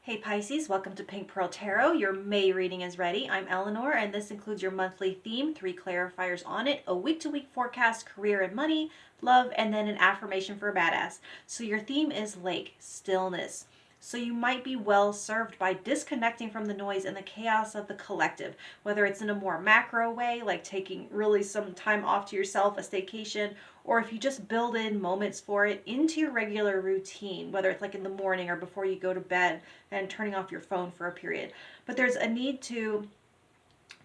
Hey Pisces, welcome to Pink Pearl Tarot. Your May reading is ready. I'm Eleanor, and this includes your monthly theme, 3 clarifiers on it, a week-to-week forecast, career and money, love, and then an affirmation for a badass. So your theme is lake, stillness. So you might be well served by disconnecting from the noise and the chaos of the collective, whether it's in a more macro way, like taking really some time off to yourself, a staycation, or if you just build in moments for it into your regular routine, whether it's like in the morning or before you go to bed and turning off your phone for a period. But there's a need to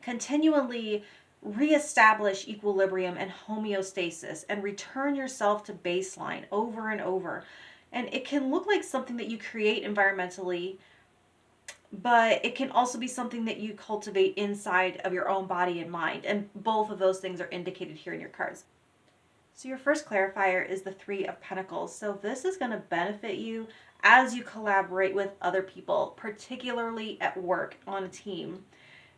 continually reestablish equilibrium and homeostasis and return yourself to baseline over and over. And it can look like something that you create environmentally, but it can also be something that you cultivate inside of your own body and mind. And both of those things are indicated here in your cards. So your first clarifier is the 3 of Pentacles. So this is going to benefit you as you collaborate with other people, particularly at work on a team.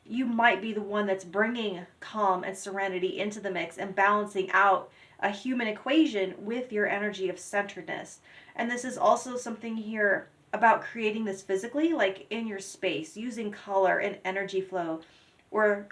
You might be the one that's bringing calm and serenity into the mix and balancing out a human equation with your energy of centeredness. And this is also something here about creating this physically, like in your space, using color and energy flow, or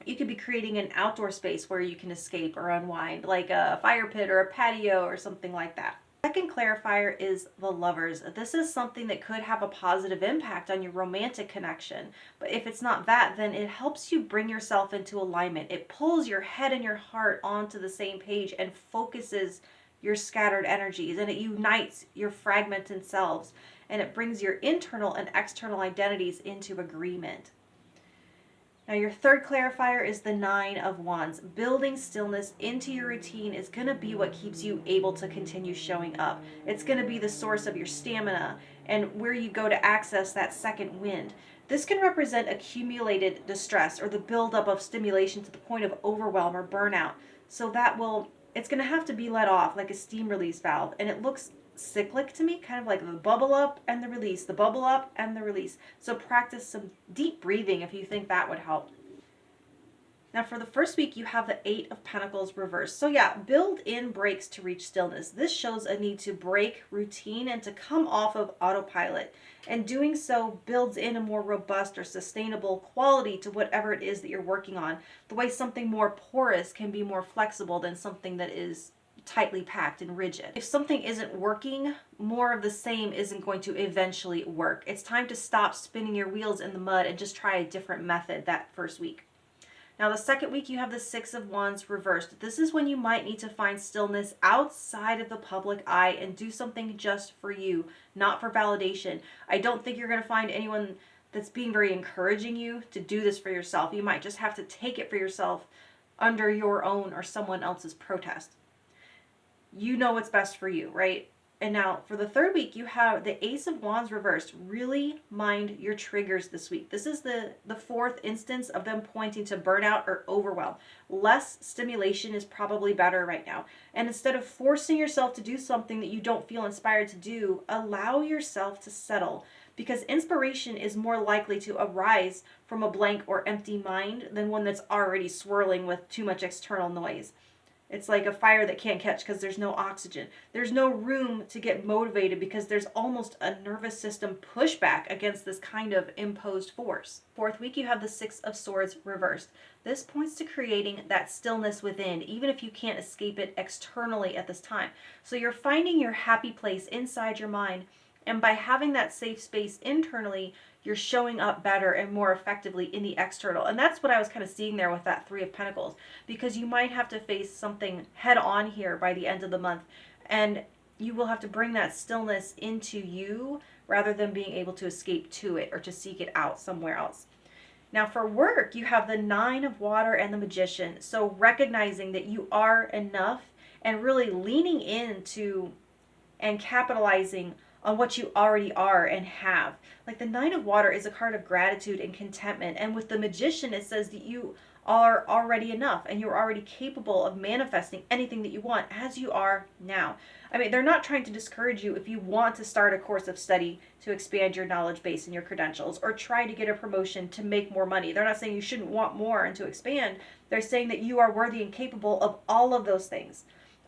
you could be creating an outdoor space where you can escape or unwind, like a fire pit or a patio or something like that. Second clarifier is the Lovers. This is something that could have a positive impact on your romantic connection. But if it's not that, then it helps you bring yourself into alignment. It pulls your head and your heart onto the same page and focuses your scattered energies, and it unites your fragmented selves, and it brings your internal and external identities into agreement. Now your third clarifier is the 9 of Wands. Building stillness into your routine is going to be what keeps you able to continue showing up. It's going to be the source of your stamina and where you go to access that second wind. This can represent accumulated distress or the buildup of stimulation to the point of overwhelm or burnout. So it's going to have to be let off like a steam release valve, and it looks cyclic to me, kind of like the bubble up and the release, the bubble up and the release. So practice some deep breathing if you think that would help. Now for the first week, you have the 8 of Pentacles reversed. So yeah, build in breaks to reach stillness. This shows a need to break routine and to come off of autopilot. And doing so builds in a more robust or sustainable quality to whatever it is that you're working on. The way something more porous can be more flexible than something that is tightly packed and rigid. If something isn't working, more of the same isn't going to eventually work. It's time to stop spinning your wheels in the mud and just try a different method that first week. Now the second week, you have the 6 of Wands reversed. This is when you might need to find stillness outside of the public eye and do something just for you, not for validation. I don't think you're going to find anyone that's being very encouraging you to do this for yourself. You might just have to take it for yourself under your own or someone else's protest. You know what's best for you, right? And now for the third week, you have the Ace of Wands reversed. Really mind your triggers this week. This is the fourth instance of them pointing to burnout or overwhelm. Less stimulation is probably better right now. And instead of forcing yourself to do something that you don't feel inspired to do, allow yourself to settle, because inspiration is more likely to arise from a blank or empty mind than one that's already swirling with too much external noise. It's like a fire that can't catch because there's no oxygen. There's no room to get motivated because there's almost a nervous system pushback against this kind of imposed force. Fourth week, you have the 6 of Swords reversed. This points to creating that stillness within, even if you can't escape it externally at this time. So you're finding your happy place inside your mind, and by having that safe space internally, you're showing up better and more effectively in the external. And that's what I was kind of seeing there with that 3 of Pentacles, because you might have to face something head on here by the end of the month, and you will have to bring that stillness into you rather than being able to escape to it or to seek it out somewhere else. Now for work, you have the 9 of Water and the Magician. So recognizing that you are enough and really leaning into and capitalizing on what you already are and have. Like the 9 of Water is a card of gratitude and contentment. And with the Magician, it says that you are already enough and you're already capable of manifesting anything that you want as you are now. I mean, they're not trying to discourage you if you want to start a course of study to expand your knowledge base and your credentials, or try to get a promotion to make more money. They're not saying you shouldn't want more and to expand. They're saying that you are worthy and capable of all of those things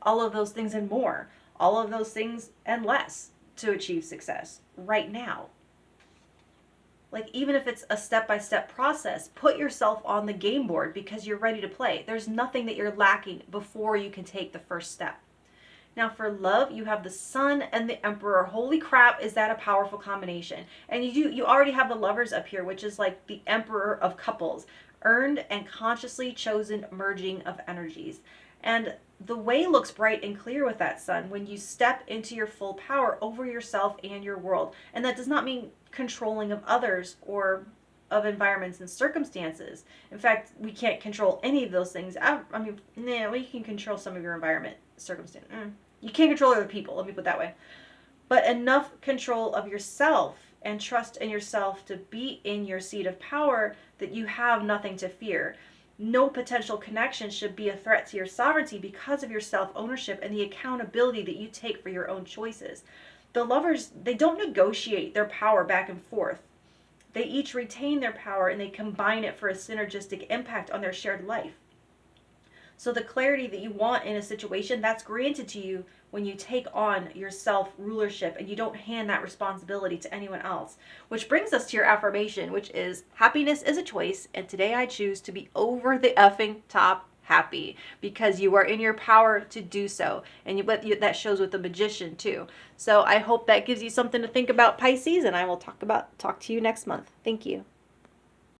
and more, all of those things and less. to achieve success right now. Like, even if it's a step-by-step process, put yourself on the game board because you're ready to play. There's nothing that you're lacking before you can take the first step. Now for love, you have the Sun and the Emperor. Holy crap, is that a powerful combination? And you already have the Lovers up here, which is like the Emperor of couples. Earned and consciously chosen merging of energies. And the way looks bright and clear with that Sun when you step into your full power over yourself and your world. And that does not mean controlling of others or of environments and circumstances. In fact, we can't control any of those things. We can control some of your environment, circumstance. You can't control other people, let me put it that way. But enough control of yourself and trust in yourself to be in your seat of power that you have nothing to fear. No potential connection should be a threat to your sovereignty because of your self-ownership and the accountability that you take for your own choices. The Lovers, they don't negotiate their power back and forth. They each retain their power and they combine it for a synergistic impact on their shared life. So the clarity that you want in a situation, that's granted to you when you take on your self-rulership and you don't hand that responsibility to anyone else. Which brings us to your affirmation, which is, happiness is a choice, and today I choose to be over the effing top happy, because you are in your power to do so. And that shows with the Magician too. So I hope that gives you something to think about, Pisces, and I will talk to you next month. Thank you.